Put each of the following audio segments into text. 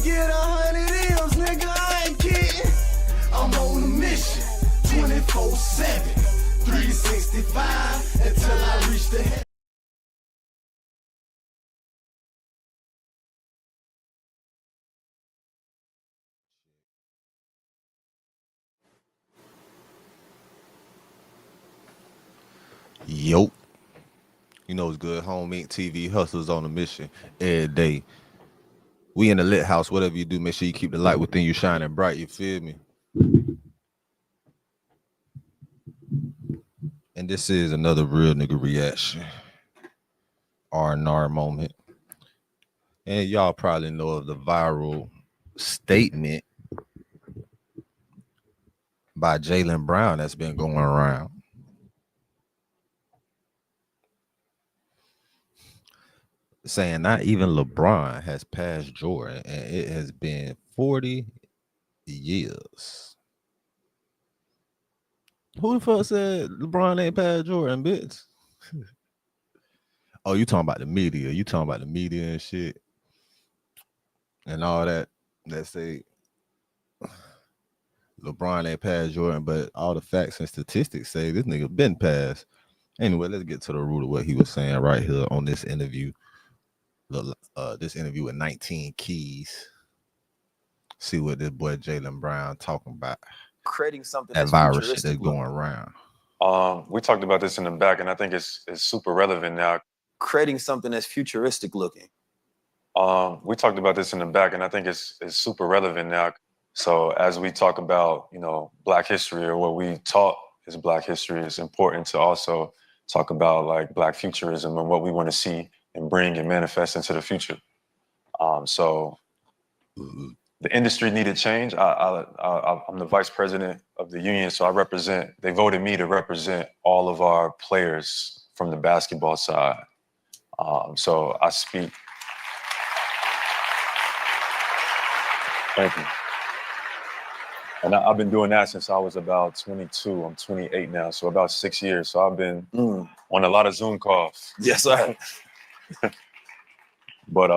get 100 M's, nigga, I ain't kidding. I'm on a mission, 24/7, 365, until I reach the head. Yo, you know it's good. Home Inc. TV hustlers on a mission every day. We in the lit house. Whatever you do, make sure you keep the light within you shining bright. You feel me? And this is another real nigga reaction, RNR moment. And y'all probably know of the viral statement by Jalen Brown that's been going around. Saying not even LeBron has passed Jordan, and it has been 40 years. Who the fuck said LeBron ain't passed Jordan, bitch? Oh, you talking about the media. You talking about the media and shit. And all that say LeBron ain't passed Jordan, but all the facts and statistics say this nigga been passed. Anyway, let's get to the root of what he was saying right here on this interview. This interview with 19 Keys. See what this boy Jalen Brown talking about. Creating something that virus shit that's going around. We talked about this in the back, and I think it's super relevant now. Creating something that's futuristic looking. We talked about this in the back, and I think it's super relevant now. So as we talk about, you know, Black history, or what we taught is Black history, it's important to also talk about like Black futurism and what we want to see and bring and manifest into the future. So the industry needed change. I'm the vice president of the union, so they voted me to represent all of our players from the basketball side. So I speak. Thank you. And I've been doing that since I was about 22. I'm 28 now, so about 6 years. So I've been on a lot of Zoom calls. Yes, sir. But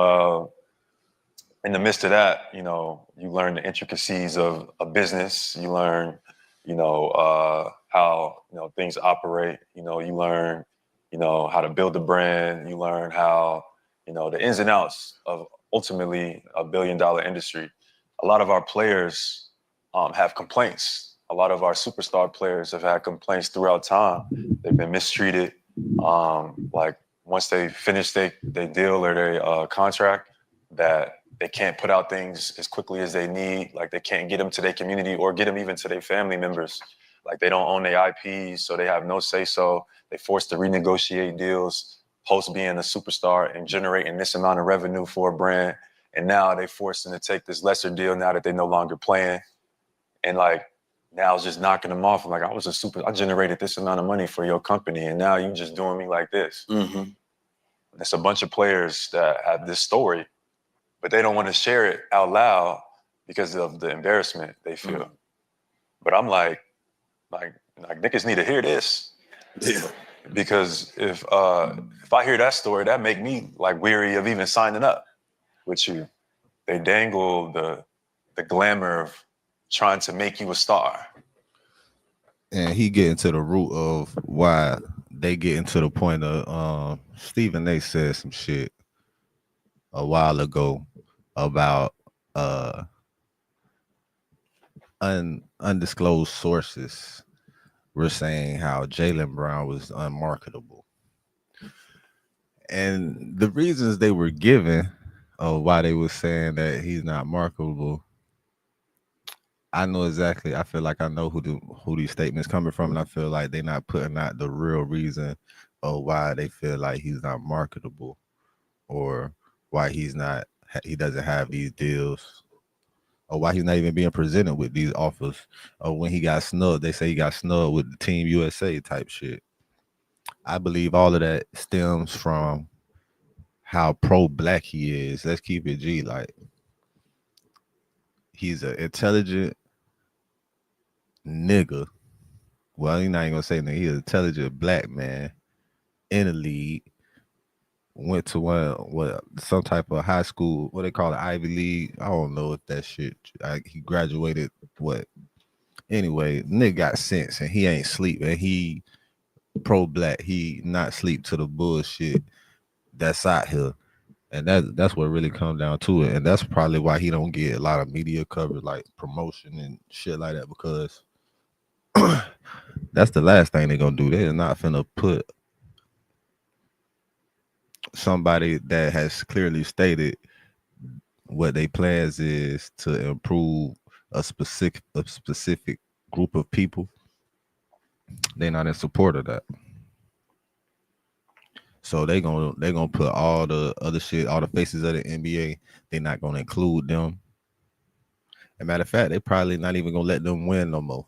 in the midst of that, you know, you learn the intricacies of a business. You learn, you know, how, you know, things operate. You know, you learn, you know, how to build a brand. You learn how, you know, the ins and outs of ultimately a billion-dollar industry. A lot of our players have complaints. A lot of our superstar players have had complaints throughout time. They've been mistreated. Like once they finish their deal or their contract, that they can't put out things as quickly as they need. Like they can't get them to their community or get them even to their family members. Like they don't own their IPs, so they have no say-so. They forced to renegotiate deals post being a superstar and generating this amount of revenue for a brand. And now they forced them to take this lesser deal now that they're no longer playing. And like, now it's just knocking them off. I'm like, I generated this amount of money for your company, and now you just doing me like this. Mm-hmm. There's a bunch of players that have this story, but they don't want to share it out loud because of the embarrassment they feel. Mm-hmm. But I'm like niggas need to hear this. Yeah. Because if I hear that story, that make me like weary of even signing up with you. They dangle the glamour of trying to make you a star. And he getting to the root of why they getting to the point of Stephen A said some shit a while ago about undisclosed sources were saying how Jalen Brown was unmarketable. And the reasons they were given of why they were saying that he's not marketable, I know exactly. I feel like I know who these statements coming from, and I feel like they're not putting out the real reason of why they feel like he's not marketable, or why he doesn't have these deals, or why he's not even being presented with these offers. Or when he got snubbed, they say he got snubbed with the Team USA type shit. I believe all of that stems from how pro-black he is. Let's keep it G. Like, he's an intelligent nigga. Well, you're not even gonna say nigga. He's an intelligent black man in the league went to some type of high school, what they call it, Ivy League. I don't know if that shit. He graduated what? Anyway, nigga got sense and he ain't sleep and he pro-black. He not sleep to the bullshit that's out here. And that's what really comes down to it. And that's probably why he don't get a lot of media coverage, like promotion and shit like that, because that's the last thing they're gonna do. They're not finna put somebody that has clearly stated what their plans is to improve a specific group of people. They're not in support of that. So they're gonna put all the other shit, all the faces of the NBA. They're not gonna include them. As a matter of fact, they probably not even gonna let them win no more.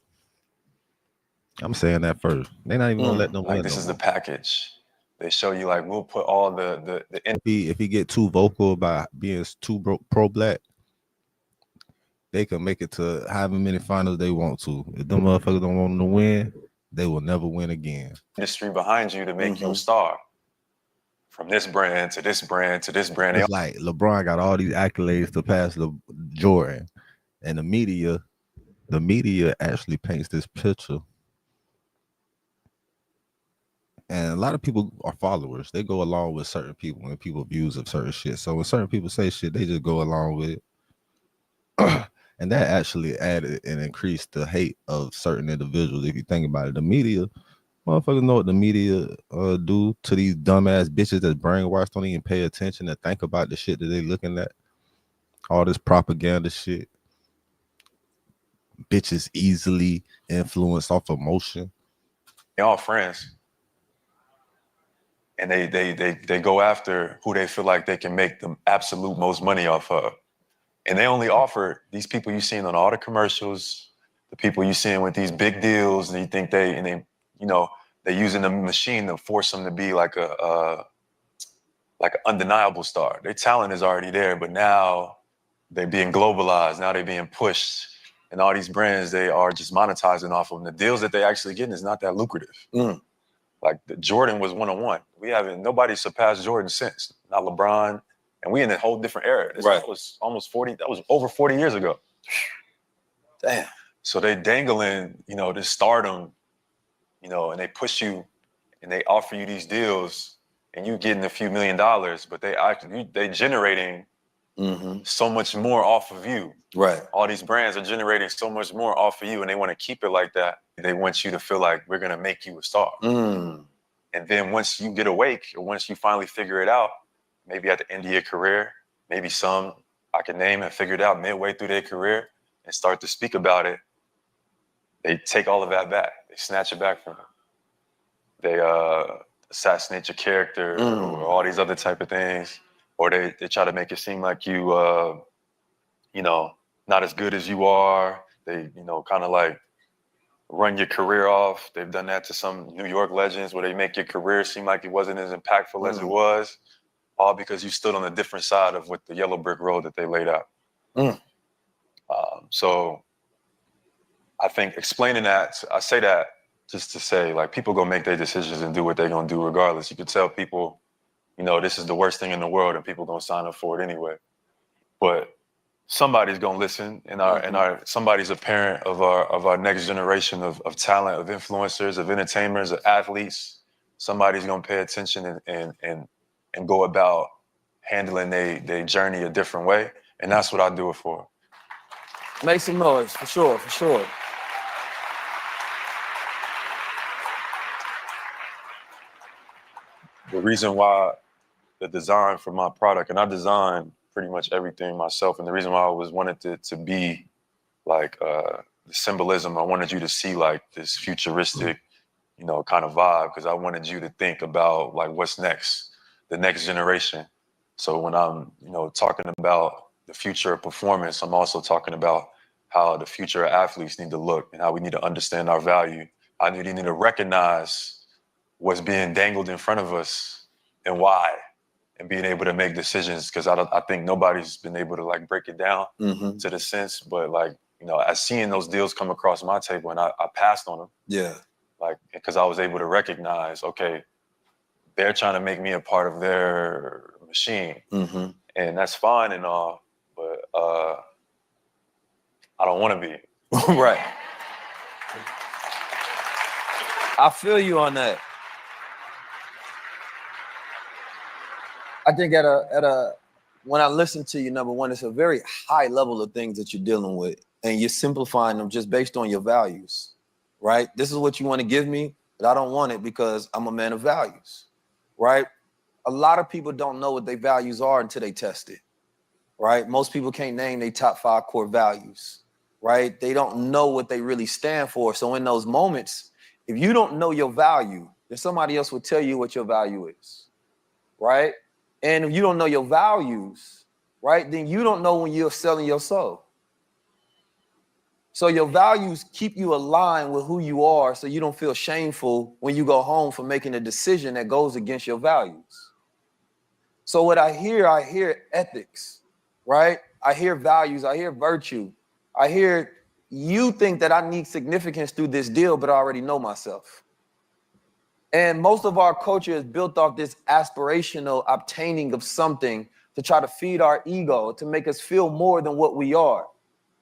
I'm saying that first. They're not even gonna let them like win. this no is more. the package. They show you like we'll put all the If he get too vocal about being too pro-black, they can make it to however many finals they want to. If them motherfuckers don't want them to win, they will never win again. industry behind you to make you a star. From this brand to this brand to this brand. It's like LeBron got all these accolades to pass Jordan, and the media actually paints this picture. And a lot of people are followers. They go along with certain people and people views of certain shit. So when certain people say shit, they just go along with it. And that actually added and increased the hate of certain individuals. If you think about it, the media, motherfuckers know what the media do to these dumbass bitches that's brainwashed, don't even pay attention to think about the shit that they looking at. All this propaganda shit. Bitches easily influenced off emotion. They all friends. And they go after who they feel like they can make the absolute most money off of. And they only offer these people you seen on all the commercials, the people you seeing with these big deals, and you think they're using the machine to force them to be like an undeniable star. Their talent is already there, but now they're being globalized. Now they're being pushed. And all these brands, they are just monetizing off of them. The deals that they actually getting is not that lucrative. Like Jordan was 101. Nobody surpassed Jordan since. Not LeBron. And we in a whole different era. That was almost 40, that was over 40 years ago. Damn. So they dangling, this stardom, and they push you and they offer you these deals and you getting a few $1 million, but they generating so much more off of you. Right. All these brands are generating so much more off of you and they want to keep it like that. They want you to feel like we're going to make you a star. And then once you get awake or once you finally figure it out, maybe at the end of your career, maybe some I can name and figure it out midway through their career and start to speak about it, they take all of that back. They snatch it back from them. They assassinate your character or all these other type of things. Or they try to make it seem like you, not as good as you are. They, kind of like run your career off. They've done that to some New York legends where they make your career seem like it wasn't as impactful as it was, all because you stood on a different side of what the yellow brick road that they laid out. So I think explaining that, I say that just to say, like, people gonna make their decisions and do what they're gonna do regardless. You could tell people, this is the worst thing in the world and people gonna sign up for it anyway. But somebody's gonna listen and somebody's a parent of our next generation of talent, of influencers, of entertainers, of athletes. Somebody's gonna pay attention and go about handling their journey a different way. And that's what I do it for. Make some noise, for sure, for sure. The reason why the design for my product, and I design pretty much everything myself, and the reason why I always wanted it to be like the symbolism, I wanted you to see like this futuristic, kind of vibe, because I wanted you to think about like what's next, the next generation. So when I'm, talking about the future of performance, I'm also talking about how the future of athletes need to look and how we need to understand our value. I need to recognize what's being dangled in front of us and why, and being able to make decisions, because I think nobody's been able to like break it down to the sense, but like, as seeing those deals come across my table and I passed on them. Yeah. Like, because I was able to recognize, okay, they're trying to make me a part of their machine. Mm-hmm. And that's fine and all, but I don't want to be. Right. I feel you on that. I think when I listen to you, number one, it's a very high level of things that you're dealing with, and you're simplifying them just based on your values, right? This is what you want to give me, but I don't want it because I'm a man of values, right? A lot of people don't know what their values are until they test it, right? Most people can't name their top 5 core values, right? They don't know what they really stand for. So in those moments, if you don't know your value, then somebody else will tell you what your value is, right? And if you don't know your values, right, then you don't know when you're selling your soul. So your values keep you aligned with who you are so you don't feel shameful when you go home for making a decision that goes against your values. So what I hear ethics, right? I hear values, I hear virtue. I hear you think that I need significance through this deal, but I already know myself. And most of our culture is built off this aspirational obtaining of something to try to feed our ego, to make us feel more than what we are.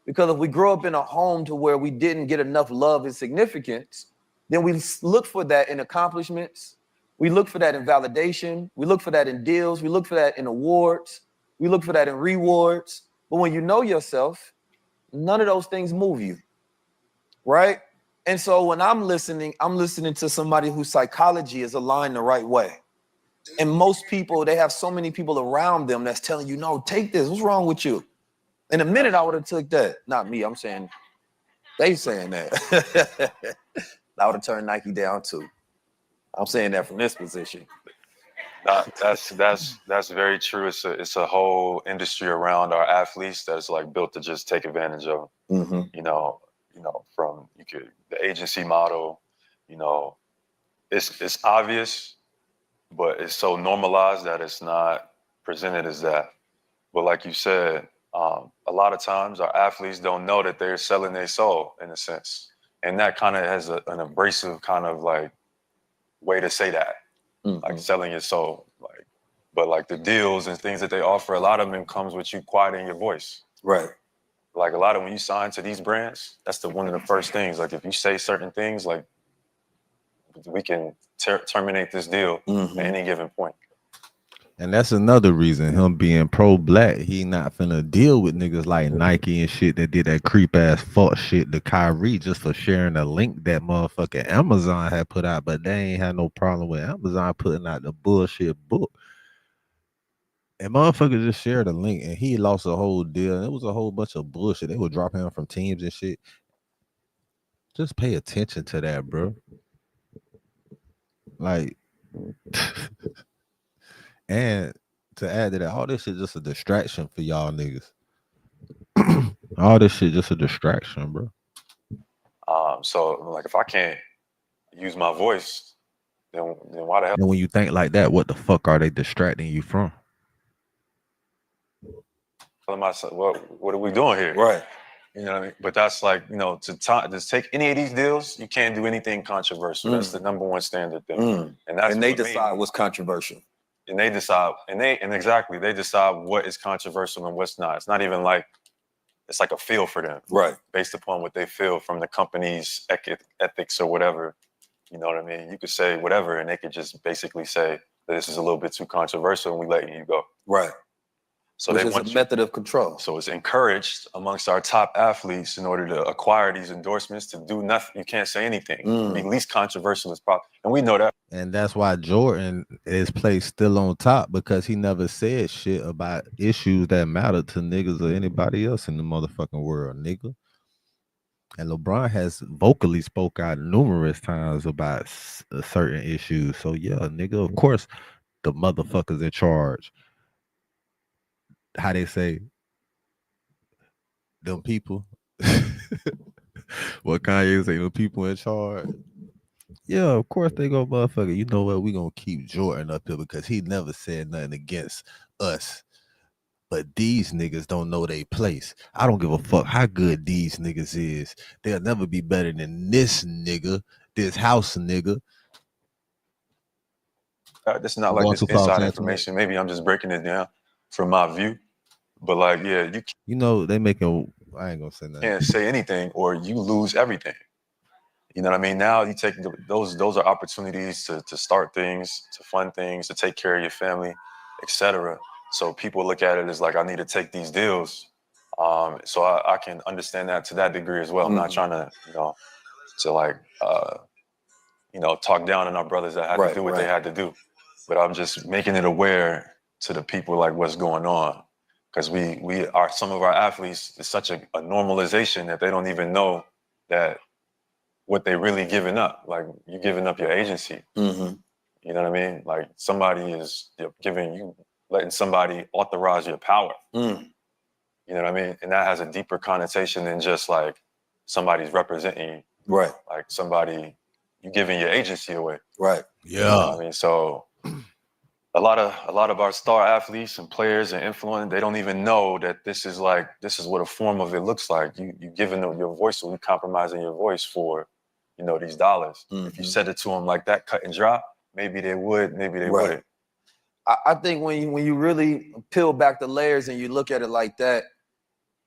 Because if we grow up in a home to where we didn't get enough love and significance, then we look for that in accomplishments. We look for that in validation. We look for that in deals. We look for that in awards. We look for that in rewards. But when you know yourself, none of those things move you, right? And so when I'm listening to somebody whose psychology is aligned the right way. And most people, they have so many people around them that's telling you, no, take this. What's wrong with you? In a minute, I would have took that. Not me. I'm saying they saying that. I would have turned Nike down too. I'm saying that from this position. That's very true. It's a whole industry around our athletes that's like built to just take advantage of them. Mm-hmm. You know, from the agency model. You know, it's obvious, but it's so normalized that it's not presented as that. But like you said, a lot of times our athletes don't know that they're selling their soul in a sense, and that kind of has an abrasive kind of like way to say that. Mm-hmm. Like selling your soul, but like the deals and things that they offer, a lot of them comes with you quieting your voice. Right. Like a lot of when you sign to these brands, that's one of the first things. Like if you say certain things, like we can terminate this deal Mm-hmm. at any given point. And that's another reason him being pro-black, he not finna deal with niggas like Nike and shit that did that creep ass fuck shit to Kyrie just for sharing a link that motherfucking Amazon had put out, but they ain't had no problem with Amazon putting out the bullshit book. And motherfucker just shared a link and he lost a whole deal. And it was a whole bunch of bullshit. They were dropping him from teams and shit. Just pay attention to that, bro. Like, and to add to that, all this shit just a distraction for y'all niggas. All this shit just a distraction, bro. So like if I can't use my voice, then why the hell? And when you think like that, what the fuck are they distracting you from? Am I, what are we doing here? Right. You know what I mean? But that's like, to take any of these deals, you can't do anything controversial. That's the number one standard thing. And they decide what's controversial. And they decide, exactly, they decide what is controversial and what's not. It's not even like, it's like a feel for them. Right. Based upon what they feel from the company's ethics or whatever. You know what I mean? You could say whatever and they could just basically say that this is a little bit too controversial and we letting you go. Right. So Which they is want a method of control. So it's encouraged amongst our top athletes in order to acquire these endorsements to do nothing. You can't say anything. Be least controversial as possible. And we know that. And that's why Jordan is placed still on top, because he never said shit about issues that matter to niggas or anybody else in the motherfucking world, nigga. And LeBron has vocally spoke out numerous times about certain issues. So yeah, nigga, of course, the motherfuckers in charge. How they say, them people. What Kanye say, them people in charge. Yeah, of course they go, motherfucker. You know what? We gonna keep Jordan up here because he never said nothing against us. But these niggas don't know their place. I don't give a fuck how good these niggas is. They'll never be better than this nigga, this house nigga. this is not like Going this too far, inside saying too much. information. Maybe I'm just breaking it down from my view. But like, yeah, you You know, they making. I ain't gonna say nothing. can't say anything or you lose everything. You know what I mean? Now you take those are opportunities to start things, to fund things, to take care of your family, etc. So people look at it as like, I need to take these deals. So I can understand that to that degree as well. I'm not trying to, to like, talk down on our brothers that had to do what they had to do. But I'm just making it aware to the people like what's going on. Because we are, some of our athletes, it's such a normalization that they don't even know that what they really giving up. Like, you giving up your agency. Mm-hmm. You know what I mean? Like, somebody is giving you, letting somebody authorize your power. Mm. You know what I mean? And that has a deeper connotation than just like somebody's representing you. Right. Like somebody, you giving your agency away. Right. You know what I mean? So a lot of our star athletes and players and influence, they don't even know that this is what a form of it looks like. You giving them your voice, or you compromising your voice for, these dollars. Mm-hmm. If you said it to them like that, cut and dry, maybe they would, maybe they wouldn't. I think when you really peel back the layers and you look at it like that,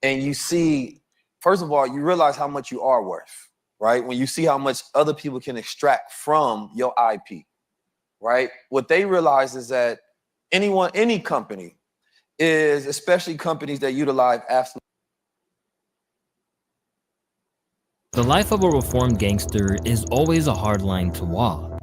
and you see, first of all, you realize how much you are worth, right? When you see how much other people can extract from your IP, right? What they realize is that any company is, especially companies that utilize absolute. The life of a reformed gangster is always a hard line to walk.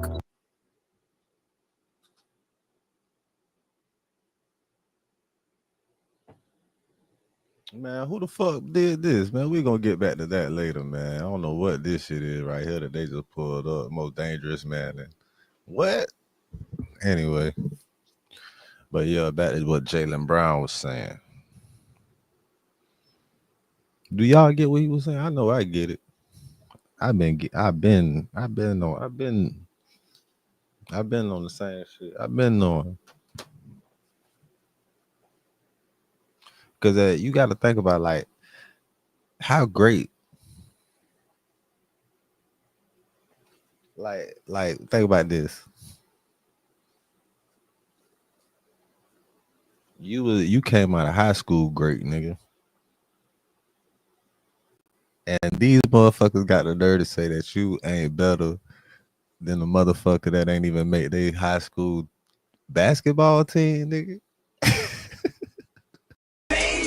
Man, who the fuck did this, man? We gonna get back to that later, man. I don't know what this shit is right here that they just pulled up. Most dangerous man. And what? Anyway. But yeah, that is what Jalen Brown was saying. Do y'all get what he was saying? I know I get it. I've been on the same shit. I've been on. Because you got to think about, like, how great, like think about this. You came out of high school great, nigga. And these motherfuckers got the nerve to say that you ain't better than the motherfucker that ain't even make their high school basketball team, nigga.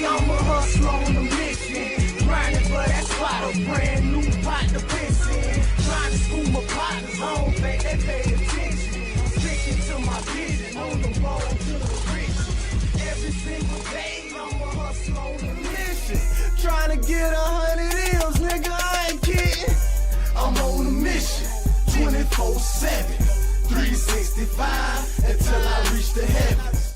I'm a hustler on a mission, grinding for that spot, a brand new pot to piss in. Trying to school my partners home, they pay attention. Sticking to my vision, on the road to the riches. Every single day, I'm a hustler on a mission. Trying to get 100 M's, nigga, I ain't kidding. I'm on a mission, 24/7, 365, until I reach the heavens.